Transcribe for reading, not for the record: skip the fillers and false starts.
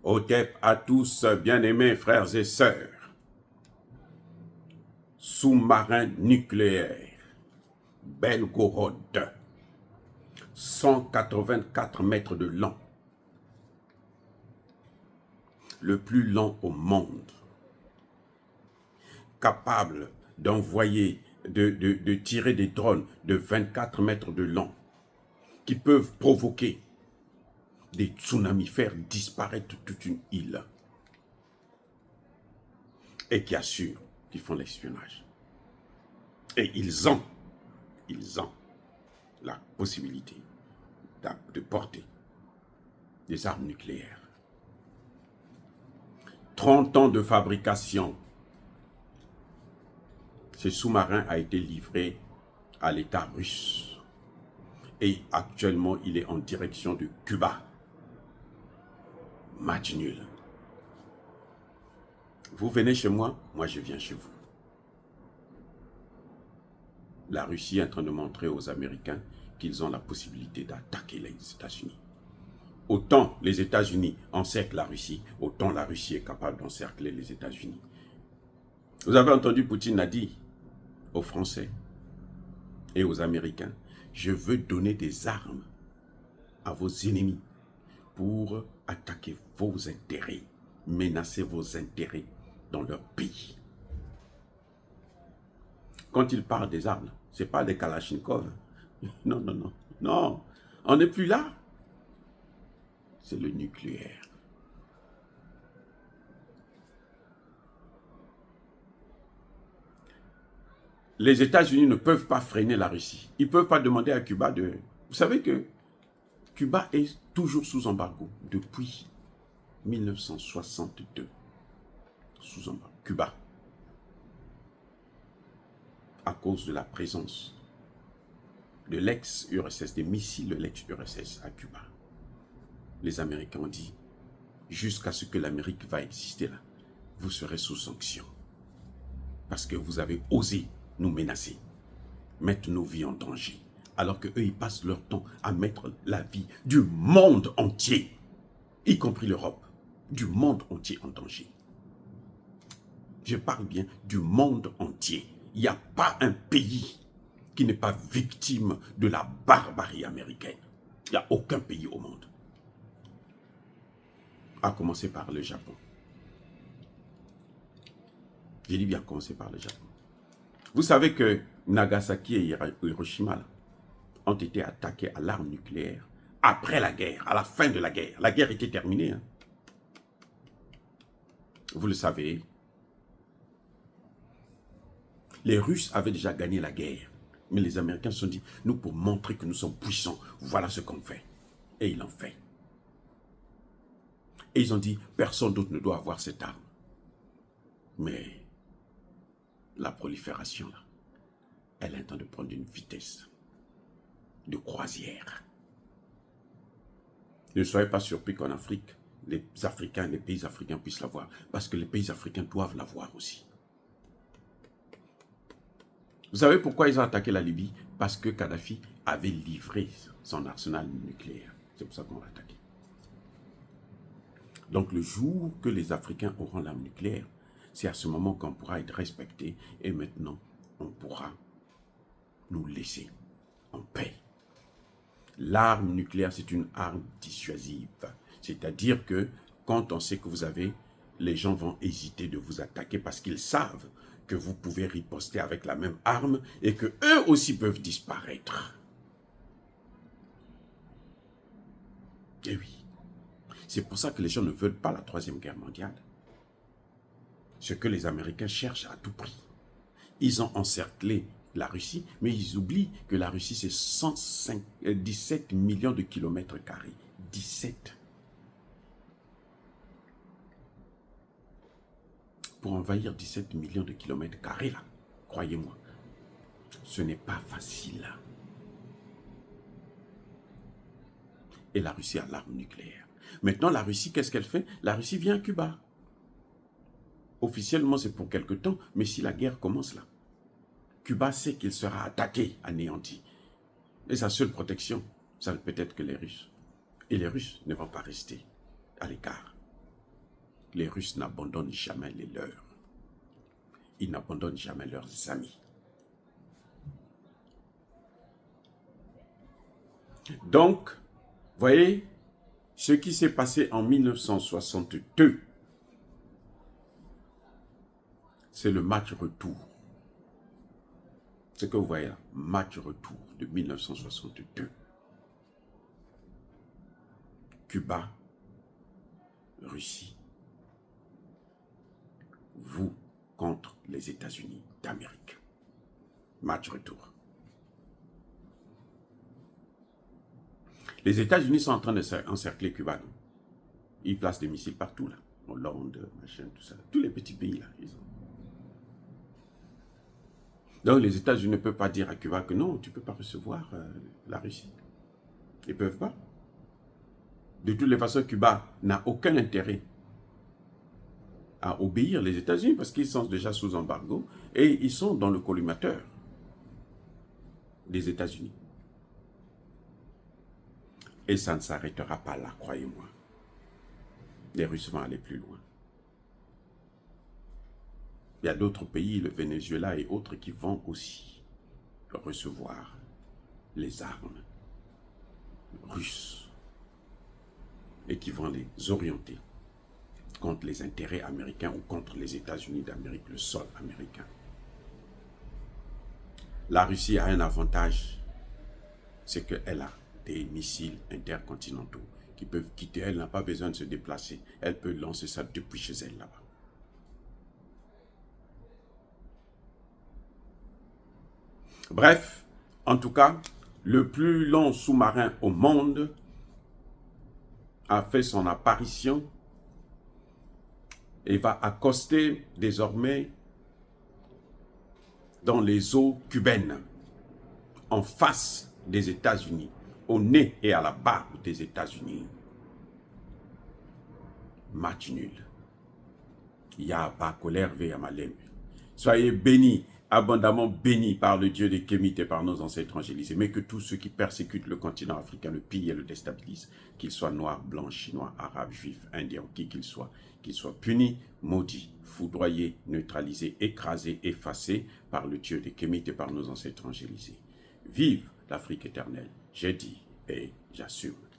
Hotep à tous, bien-aimés frères et sœurs. Sous-marin nucléaire, Belgorod, 184 mètres de long, le plus long au monde, capable d'envoyer, de tirer des drones de 24 mètres de long, qui peuvent provoquer des tsunamis, faire disparaître toute une île, et qui assurent qu'ils font l'espionnage. Et ils ont la possibilité de porter des armes nucléaires. 30 ans de fabrication. Ce sous-marin a été livré à l'État russe. Et actuellement, il est en direction de Cuba. Match nul. Vous venez chez moi, moi je viens chez vous. La Russie est en train de montrer aux Américains qu'ils ont la possibilité d'attaquer les États-Unis. Autant les États-Unis encerclent la Russie, autant la Russie est capable d'encercler les États-Unis. Vous avez entendu Poutine a dit aux Français et aux Américains, je veux donner des armes à vos ennemis pour attaquer vos intérêts, menacer vos intérêts dans leur pays. Quand il parle des armes, ce n'est pas des Kalachnikov. Non, non, non. Non, on n'est plus là. C'est le nucléaire. Les États-Unis ne peuvent pas freiner la Russie. Ils ne peuvent pas demander à Cuba de... Vous savez que Cuba est toujours sous embargo depuis 1962. Sous embargo. Cuba. À cause de la présence de l'ex-URSS, des missiles de l'ex-URSS à Cuba. Les Américains ont dit, jusqu'à ce que l'Amérique va exister là, vous serez sous sanction. Parce que vous avez osé nous menacer, mettre nos vies en danger. Alors qu'eux, ils passent leur temps à mettre la vie du monde entier, y compris l'Europe, du monde entier en danger. Je parle bien du monde entier. Il n'y a pas un pays qui n'est pas victime de la barbarie américaine. Il n'y a aucun pays au monde. À commencer par le Japon. J'ai dit bien commencer par le Japon. Vous savez que Nagasaki et Hiroshima là, ont été attaqués à l'arme nucléaire après la guerre, à la fin de la guerre. La guerre était terminée. Hein. Vous le savez. Les Russes avaient déjà gagné la guerre. Mais les Américains se sont dit, nous pour montrer que nous sommes puissants, voilà ce qu'on fait. Et ils l'ont fait. Et ils ont dit, personne d'autre ne doit avoir cette arme. Mais la prolifération, là, elle est en train de prendre une vitesse de croisière. Ne soyez pas surpris qu'en Afrique, les pays africains puissent l'avoir. Parce que les pays africains doivent l'avoir aussi. Vous savez pourquoi ils ont attaqué la Libye? Parce que Kadhafi avait livré son arsenal nucléaire. C'est pour ça qu'on l'a attaqué. Donc le jour que les Africains auront l'arme nucléaire, c'est à ce moment qu'on pourra être respecté et maintenant on pourra nous laisser en paix. L'arme nucléaire, c'est une arme dissuasive. C'est-à-dire que quand on sait que vous avez, les gens vont hésiter de vous attaquer parce qu'ils savent que vous pouvez riposter avec la même arme et que eux aussi peuvent disparaître. Et oui, c'est pour ça que les gens ne veulent pas la Troisième Guerre mondiale. Ce que les Américains cherchent à tout prix. Ils ont encerclé la Russie, mais ils oublient que la Russie, c'est 17 millions de kilomètres carrés. 17. Pour envahir 17 millions de kilomètres carrés, là, croyez-moi, ce n'est pas facile. Et la Russie a l'arme nucléaire. Maintenant, la Russie, qu'est-ce qu'elle fait? La Russie vient à Cuba. Officiellement, c'est pour quelque temps, mais si la guerre commence là, Cuba sait qu'il sera attaqué, anéanti. Et sa seule protection, ça ne peut être que les Russes. Et les Russes ne vont pas rester à l'écart. les Russes n'abandonnent jamais les leurs. Ils n'abandonnent jamais leurs amis. Donc, voyez, ce qui s'est passé en 1962, c'est le match retour. Ce que vous voyez là, match retour de 1962. Cuba, Russie, vous contre les États-Unis d'Amérique. Match retour. Les États-Unis sont en train d'encercler Cuba. Non? Ils placent des missiles partout là. Hollande, machin, tout ça. Tous les petits pays là, ils ont. Donc les États-Unis ne peuvent pas dire à Cuba que non, tu ne peux pas recevoir la Russie. Ils ne peuvent pas. De toutes les façons, Cuba n'a aucun intérêt à obéir les États-Unis parce qu'ils sont déjà sous embargo et ils sont dans le collimateur des États-Unis. Et ça ne s'arrêtera pas là, croyez-moi. Les Russes vont aller plus loin. Il y a d'autres pays, le Venezuela et autres, qui vont aussi recevoir les armes russes et qui vont les orienter contre les intérêts américains ou contre les États-Unis d'Amérique, le sol américain. La Russie a un avantage, c'est qu'elle a des missiles intercontinentaux qui peuvent quitter. Elle n'a pas besoin de se déplacer. Elle peut lancer ça depuis chez elle là-bas. Bref, en tout cas, le plus long sous-marin au monde a fait son apparition et va accoster désormais dans les eaux cubaines, en face des États-Unis, au nez et à la barbe des États-Unis. Match nul. Yaba colère ve amalem. Soyez bénis, abondamment bénis par le Dieu des Kémites et par nos ancêtres angélisés, mais que tous ceux qui persécutent le continent africain, le pillent et le déstabilisent, qu'ils soient noirs, blancs, chinois, arabes, juifs, indiens, qui qu'ils soient punis, maudits, foudroyés, neutralisés, écrasés, effacés par le Dieu des Kémites et par nos ancêtres angélisés. Vive l'Afrique éternelle, j'ai dit et j'assume.